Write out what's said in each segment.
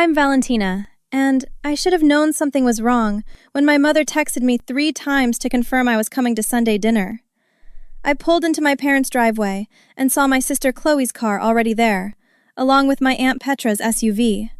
I'm Valentina, and I should have known something was wrong when my mother texted me 3 times to confirm I was coming to Sunday dinner. I pulled into my parents' driveway and saw my sister Chloe's car already there, along with my Aunt Petra's SUV.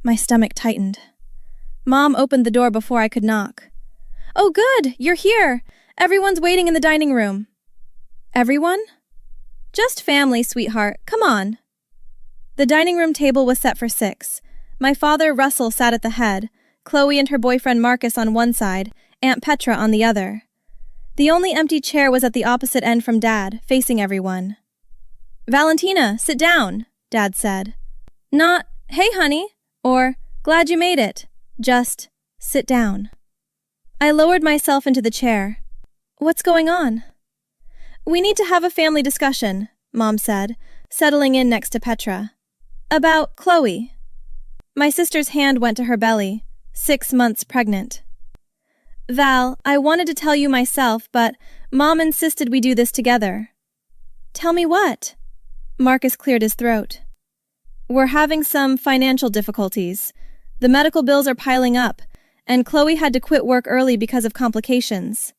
My stomach tightened. Mom opened the door before I could knock. "Oh, good, you're here. Everyone's waiting in the dining room." "Everyone?" "Just family, sweetheart. Come on." The dining room table was set for 6. My father, Russell, sat at the head, Chloe and her boyfriend Marcus on one side, Aunt Petra on the other. The only empty chair was at the opposite end from Dad, facing everyone. "Valentina, sit down," Dad said. Not, "Hey, honey," or "Glad you made it." Just, "Sit down." I lowered myself into the chair. "What's going on?" "We need to have a family discussion," Mom said, settling in next to Petra. "About Chloe." My sister's hand went to her belly, 6 months pregnant. "Val, I wanted to tell you myself, but Mom insisted we do this together." "Tell me what?" Marcus cleared his throat. "We're having some financial difficulties. The medical bills are piling up, and Chloe had to quit work early because of complications."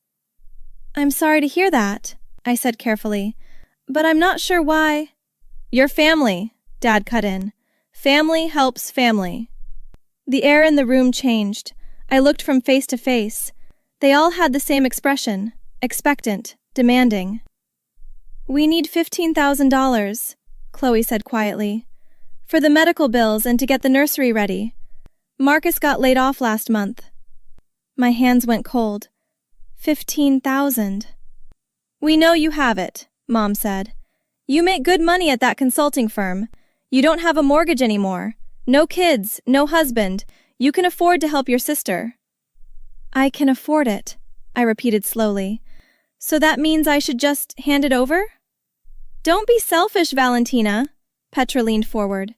"I'm sorry to hear that," I said carefully, "but I'm not sure why—" "Your family," Dad cut in. "Family helps family." The air in the room changed. I looked from face to face. They all had the same expression, expectant, demanding. "We need $15,000, Chloe said quietly, "for the medical bills and to get the nursery ready. Marcus got laid off last month." My hands went cold. 15,000. "We know you have it," Mom said. "You make good money at that consulting firm. You don't have a mortgage anymore. No kids, no husband. You can afford to help your sister." "I can afford it," I repeated slowly. "So that means I should just hand it over?" "Don't be selfish, Valentina," Petra leaned forward.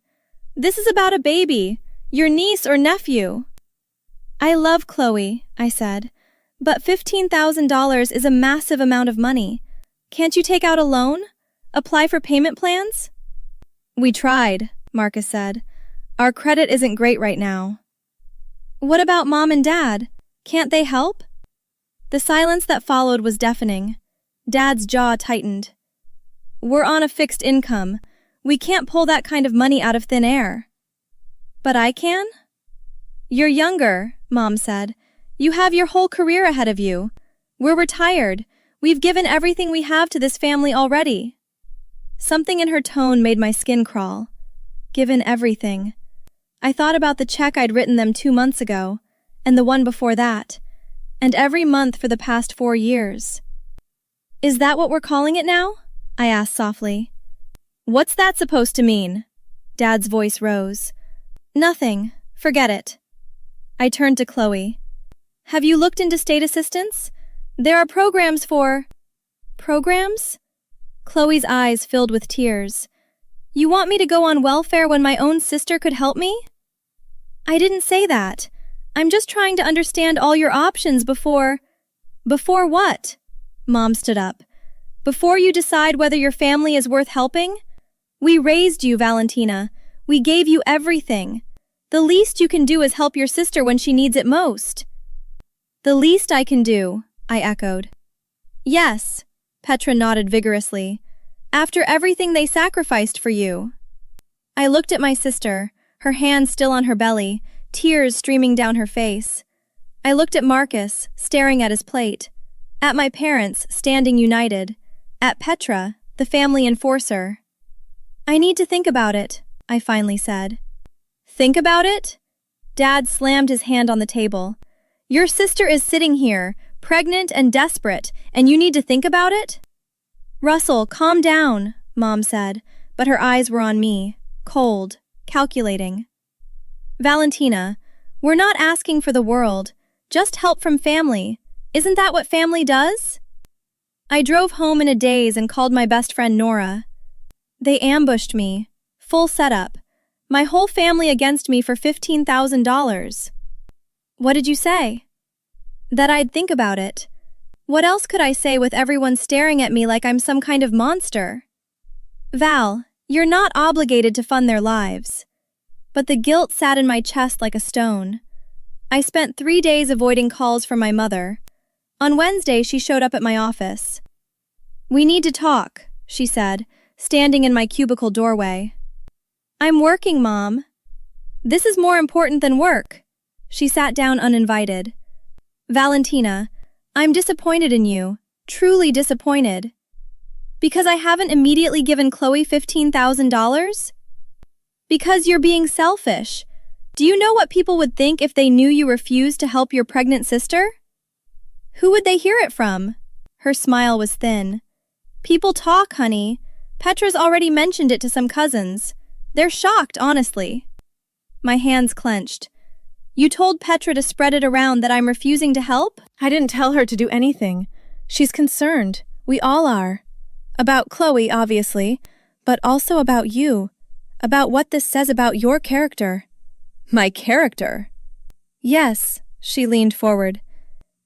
"This is about a baby, your niece or nephew." "I love Chloe," I said, "but $15,000 is a massive amount of money. Can't you take out a loan? Apply for payment plans?" "We tried," Marcus said. "Our credit isn't great right now." "What about Mom and Dad? Can't they help?" The silence that followed was deafening. Dad's jaw tightened. "We're on a fixed income. We can't pull that kind of money out of thin air." "But I can?" "You're younger," Mom said. "You have your whole career ahead of you. We're retired. We've given everything we have to this family already." Something in her tone made my skin crawl. Given everything. I thought about the check I'd written them 2 months ago, and the one before that, and every month for the past 4 years. "Is that what we're calling it now?" I asked softly. "What's that supposed to mean?" Dad's voice rose. "Nothing. Forget it." I turned to Chloe. "Have you looked into state assistance? There are programs for—" "Programs?" Chloe's eyes filled with tears. "You want me to go on welfare when my own sister could help me?" "I didn't say that. I'm just trying to understand all your options before—" "Before what?" Mom stood up. "Before you decide whether your family is worth helping? We raised you, Valentina. We gave you everything. The least you can do is help your sister when she needs it most." "The least I can do," I echoed. "Yes," Petra nodded vigorously. "After everything they sacrificed for you." I looked at my sister, her hand still on her belly, tears streaming down her face. I looked at Marcus, staring at his plate, at my parents, standing united, at Petra, the family enforcer. "I need to think about it," I finally said. "Think about it?" Dad slammed his hand on the table. "Your sister is sitting here, pregnant and desperate, and you need to think about it?" "Russell, calm down," Mom said, but her eyes were on me, cold, calculating. "Valentina, we're not asking for the world, just help from family. Isn't that what family does?" I drove home in a daze and called my best friend Nora. They ambushed me, full setup, my whole family against me for $15,000. "What did you say?" "That I'd think about it. What else could I say with everyone staring at me like I'm some kind of monster?" "Val, you're not obligated to fund their lives." but the guilt sat in my chest like a stone. I spent 3 days avoiding calls from my mother. On Wednesday, she showed up at my office. "We need to talk," she said, standing in my cubicle doorway. "I'm working, Mom." "This is more important than work." She sat down uninvited. "Valentina, I'm disappointed in you, truly disappointed." "Because I haven't immediately given Chloe $15,000? "Because you're being selfish. Do you know what people would think if they knew you refused to help your pregnant sister?" "Who would they hear it from?" Her smile was thin. "People talk, honey. Petra's already mentioned it to some cousins. They're shocked, honestly." My hands clenched. "You told Petra to spread it around that I'm refusing to help?" "I didn't tell her to do anything. She's concerned. We all are. About Chloe, obviously, but also about you. About what this says about your character." "My character?" "Yes," she leaned forward.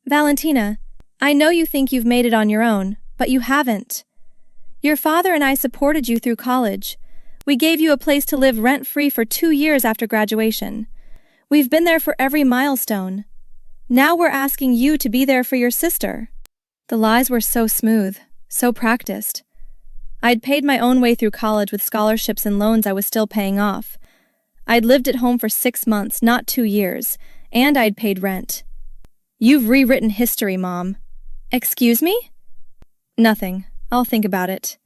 "Valentina, I know you think you've made it on your own, but you haven't. Your father and I supported you through college. We gave you a place to live rent-free for 2 years after graduation. We've been there for every milestone. Now we're asking you to be there for your sister." The lies were so smooth, so practiced. I'd paid my own way through college with scholarships and loans I was still paying off. I'd lived at home for 6 months, not 2 years, and I'd paid rent. "You've rewritten history, Mom." "Excuse me?" "Nothing. I'll think about it."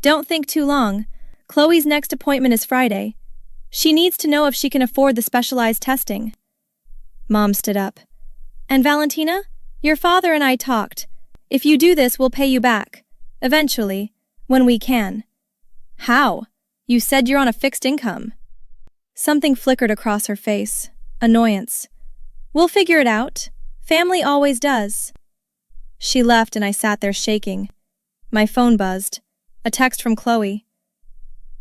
"Don't think too long. Chloe's next appointment is Friday. She needs to know if she can afford the specialized testing." Mom stood up. "And Valentina, your father and I talked. If you do this, we'll pay you back. Eventually. When we can." "How? You said you're on a fixed income." Something flickered across her face. Annoyance. "We'll figure it out. Family always does." She left and I sat there shaking. My phone buzzed. A text from Chloe.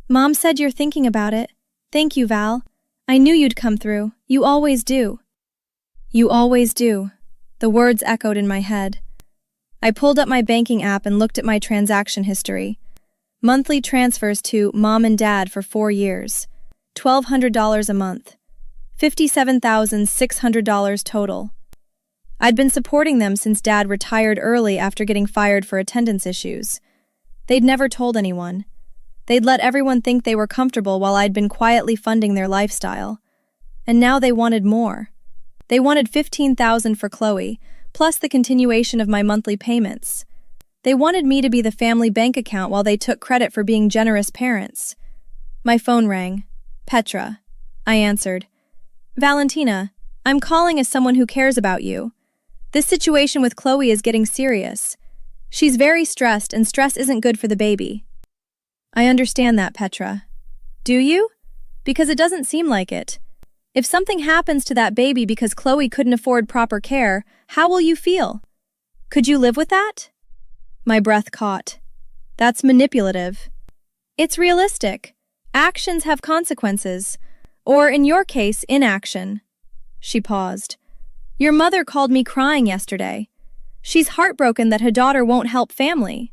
"Mom said you're thinking about it. Thank you, Val. I knew you'd come through. You always do." "You always do." The words echoed in my head. I pulled up my banking app and looked at my transaction history. Monthly transfers to Mom and Dad for 4 years. $1,200 a month. $57,600 total. I'd been supporting them since Dad retired early after getting fired for attendance issues. They'd never told anyone. They'd let everyone think they were comfortable while I'd been quietly funding their lifestyle. And now they wanted more. They wanted $15,000 for Chloe, plus the continuation of my monthly payments. They wanted me to be the family bank account while they took credit for being generous parents. My phone rang. Petra. I answered. "Valentina, I'm calling as someone who cares about you. This situation with Chloe is getting serious. She's very stressed and stress isn't good for the baby." "I understand that, Petra." "Do you? Because it doesn't seem like it. If something happens to that baby because Chloe couldn't afford proper care, how will you feel? Could you live with that?" My breath caught. "That's manipulative." "It's realistic. Actions have consequences. Or, in your case, inaction." She paused. "Your mother called me crying yesterday. She's heartbroken that her daughter won't help family."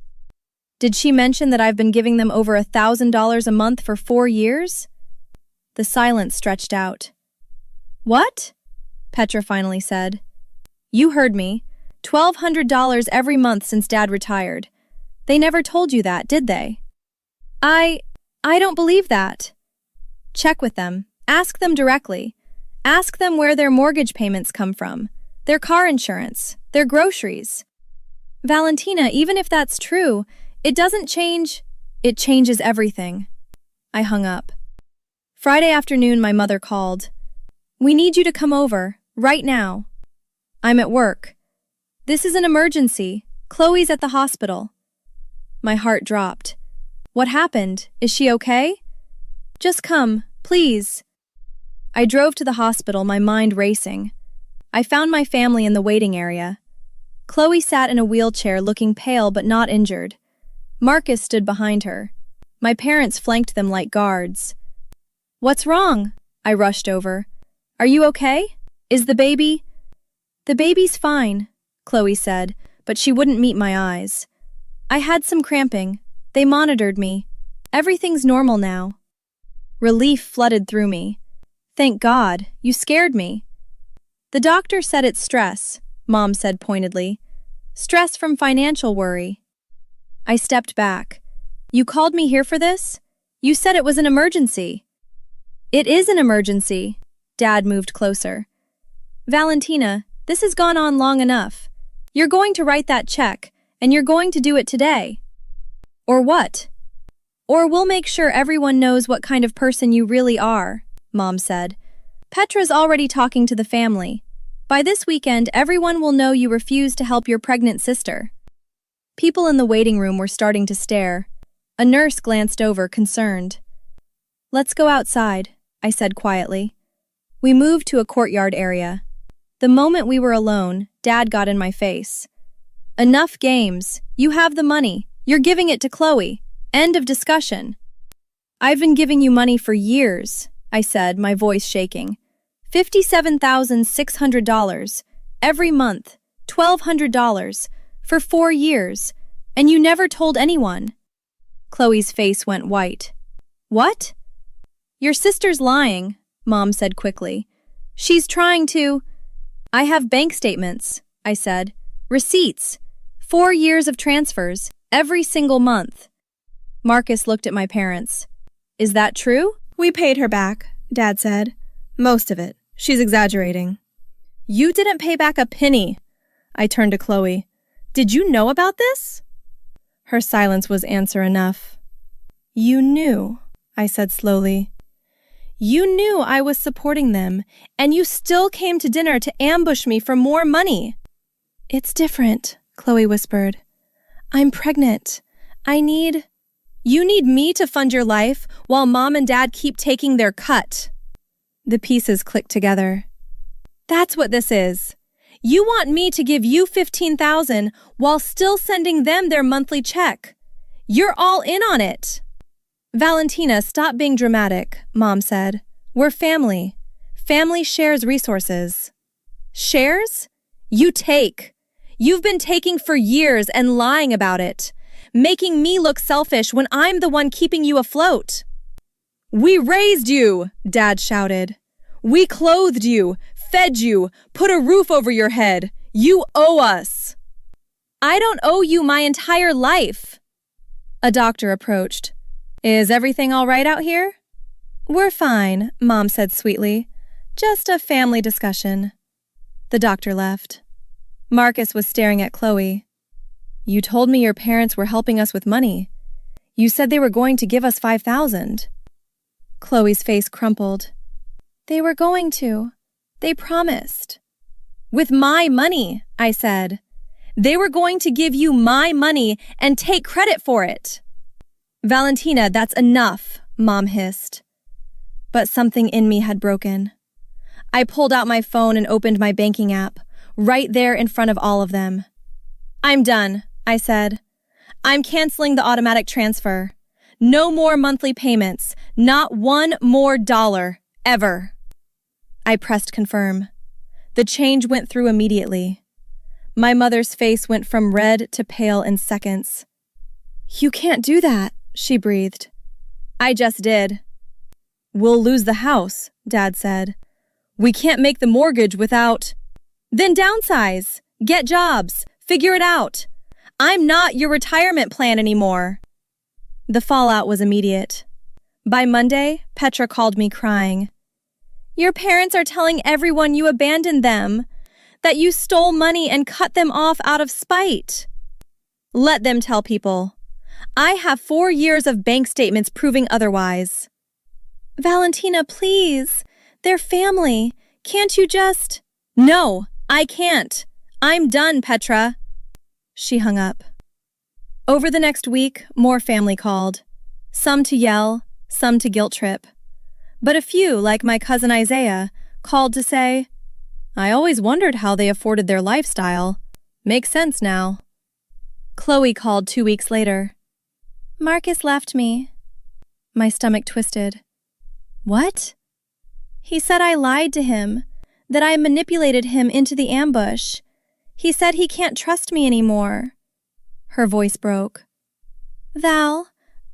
"Did she mention that I've been giving them over $1,000 a month for 4 years?" The silence stretched out. "What?" Petra finally said. "You heard me. $1,200 every month since Dad retired. They never told you that, did they?" I don't believe that." "Check with them. Ask them directly. Ask them where their mortgage payments come from, their car insurance, their groceries." "Valentina, even if that's true, it doesn't change—" "It changes everything." I hung up. Friday afternoon, my mother called. "We need you to come over, right now." "I'm at work." "This is an emergency. Chloe's at the hospital." My heart dropped. "What happened? Is she okay?" "Just come, please." I drove to the hospital, my mind racing. I found my family in the waiting area. Chloe sat in a wheelchair looking pale but not injured. Marcus stood behind her. My parents flanked them like guards. "What's wrong?" I rushed over. "Are you okay? Is the baby—" "The baby's fine," Chloe said, but she wouldn't meet my eyes. "I had some cramping. They monitored me. Everything's normal now." Relief flooded through me. Thank God, you scared me. The doctor said it's stress, Mom said pointedly. Stress from financial worry. I stepped back. You called me here for this? You said it was an emergency. It is an emergency. Dad moved closer. Valentina, this has gone on long enough. You're going to write that check, and you're going to do it today. Or what? Or we'll make sure everyone knows what kind of person you really are, Mom said. Petra's already talking to the family. By this weekend, everyone will know you refused to help your pregnant sister. People in the waiting room were starting to stare. A nurse glanced over, concerned. Let's go outside, I said quietly. We moved to a courtyard area. The moment we were alone, Dad got in my face. Enough games. You have the money. You're giving it to Chloe. End of discussion. I've been giving you money for years, I said, my voice shaking. $57,600. Every month. $1,200. For 4 years. And you never told anyone. Chloe's face went white. What? Your sister's lying, Mom said quickly. She's trying to… I have bank statements, I said. Receipts. 4 years of transfers. Every single month. Marcus looked at my parents. Is that true? We paid her back, Dad said. Most of it. She's exaggerating. You didn't pay back a penny. I turned to Chloe. Did you know about this? Her silence was answer enough. You knew, I said slowly. You knew I was supporting them, and you still came to dinner to ambush me for more money. It's different, Chloe whispered. I'm pregnant. You need me to fund your life while Mom and Dad keep taking their cut. The pieces clicked together. That's what this is. You want me to give you $15,000 while still sending them their monthly check. You're all in on it. Valentina, stop being dramatic, Mom said. We're family. Family shares resources. Shares? You take. You've been taking for years and lying about it, making me look selfish when I'm the one keeping you afloat. We raised you, Dad shouted. We clothed you, fed you, put a roof over your head. You owe us. I don't owe you my entire life. A doctor approached. Is everything all right out here? We're fine, Mom said sweetly. Just a family discussion. The doctor left. Marcus was staring at Chloe. You told me your parents were helping us with money. You said they were going to give us $5,000. Chloe's face crumpled. They were going to. They promised. With my money, I said. They were going to give you my money and take credit for it. Valentina, that's enough, Mom hissed. But something in me had broken. I pulled out my phone and opened my banking app, right there in front of all of them. I'm done, I said. I'm canceling the automatic transfer. No more monthly payments. Not one more dollar. Ever. I pressed confirm. The change went through immediately. My mother's face went from red to pale in seconds. You can't do that, she breathed. I just did. We'll lose the house, Dad said. We can't make the mortgage without… Then downsize. Get jobs. Figure it out. I'm not your retirement plan anymore. The fallout was immediate. By Monday, Petra called me crying. Your parents are telling everyone you abandoned them, that you stole money and cut them off out of spite. Let them tell people. I have 4 years of bank statements proving otherwise. Valentina, please. They're family. Can't you just… No, I can't. I'm done, Petra. She hung up. Over the next week, more family called. Some to yell, some to guilt trip. But a few, like my cousin Isaiah, called to say, I always wondered how they afforded their lifestyle. Makes sense now. Chloe called 2 weeks later. Marcus left me. My stomach twisted. What? He said I lied to him, that I manipulated him into the ambush. He said he can't trust me anymore. Her voice broke. Val,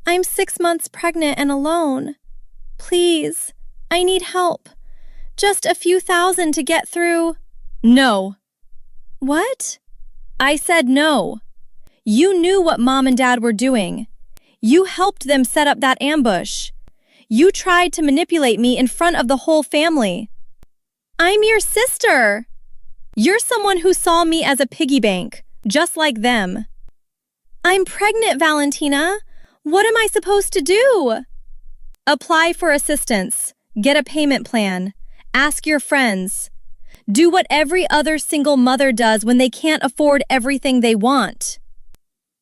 I'm 6 months pregnant and alone. Please, I need help. Just a few thousand to get through. No. What? I said no. You knew what Mom and Dad were doing. You helped them set up that ambush. You tried to manipulate me in front of the whole family. I'm your sister. You're someone who saw me as a piggy bank, just like them. I'm pregnant, Valentina. What am I supposed to do? Apply for assistance. Get a payment plan. Ask your friends. Do what every other single mother does when they can't afford everything they want.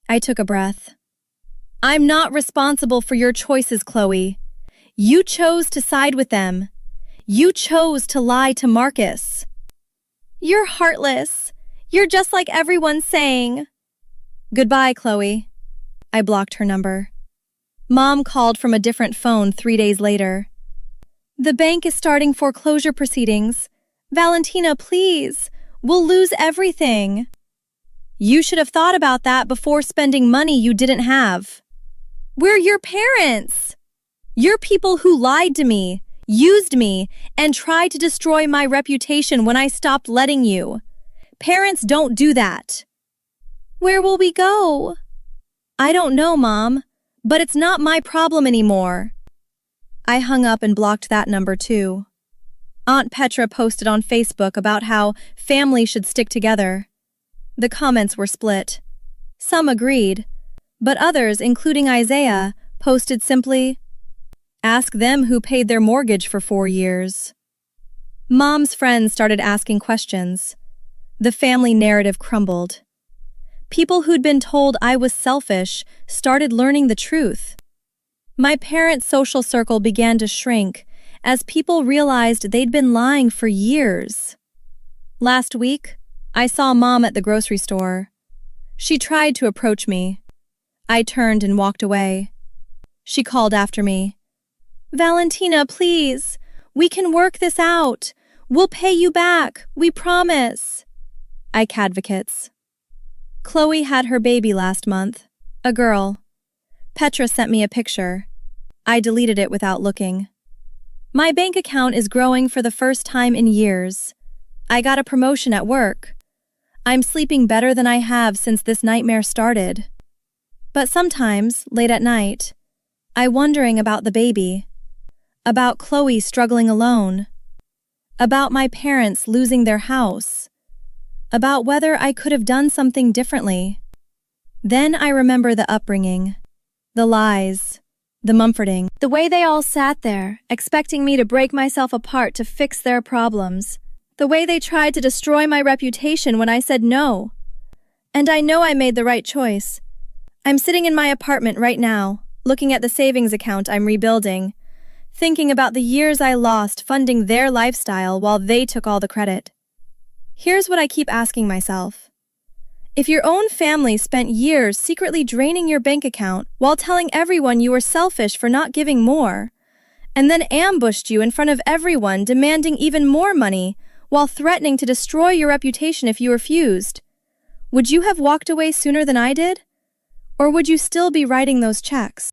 I took a breath. I'm not responsible for your choices, Chloe. You chose to side with them. You chose to lie to Marcus. You're heartless. You're just like everyone's saying. Goodbye, Chloe. I blocked her number. Mom called from a different phone 3 days later. The bank is starting foreclosure proceedings. Valentina, please. We'll lose everything. You should have thought about that before spending money you didn't have. We're your parents. You're people who lied to me, used me, and tried to destroy my reputation when I stopped letting you. Parents don't do that. Where will we go? I don't know, Mom, but it's not my problem anymore. I hung up and blocked that number too. Aunt Petra posted on Facebook about how families should stick together. The comments were split. Some agreed, but others, including Isaiah, posted simply, "Ask them who paid their mortgage for 4 years." Mom's friends started asking questions. The family narrative crumbled. People who'd been told I was selfish started learning the truth. My parents' social circle began to shrink as people realized they'd been lying for years. Last week, I saw Mom at the grocery store. She tried to approach me. I turned and walked away. She called after me. Valentina, please. We can work this out. We'll pay you back. We promise. Ike advocates. Chloe had her baby last month, a girl. Petra sent me a picture. I deleted it without looking. My bank account is growing for the first time in years. I got a promotion at work. I'm sleeping better than I have since this nightmare started. But sometimes, late at night, I'm wondering about the baby, about Chloe struggling alone, about my parents losing their house, about whether I could have done something differently. Then I remember the upbringing, the lies, the Mumfording, the way they all sat there, expecting me to break myself apart to fix their problems, the way they tried to destroy my reputation when I said no. And I know I made the right choice. I'm sitting in my apartment right now, looking at the savings account I'm rebuilding, thinking about the years I lost funding their lifestyle while they took all the credit. Here's what I keep asking myself. If your own family spent years secretly draining your bank account while telling everyone you were selfish for not giving more, and then ambushed you in front of everyone demanding even more money while threatening to destroy your reputation if you refused, would you have walked away sooner than I did? Or would you still be writing those checks?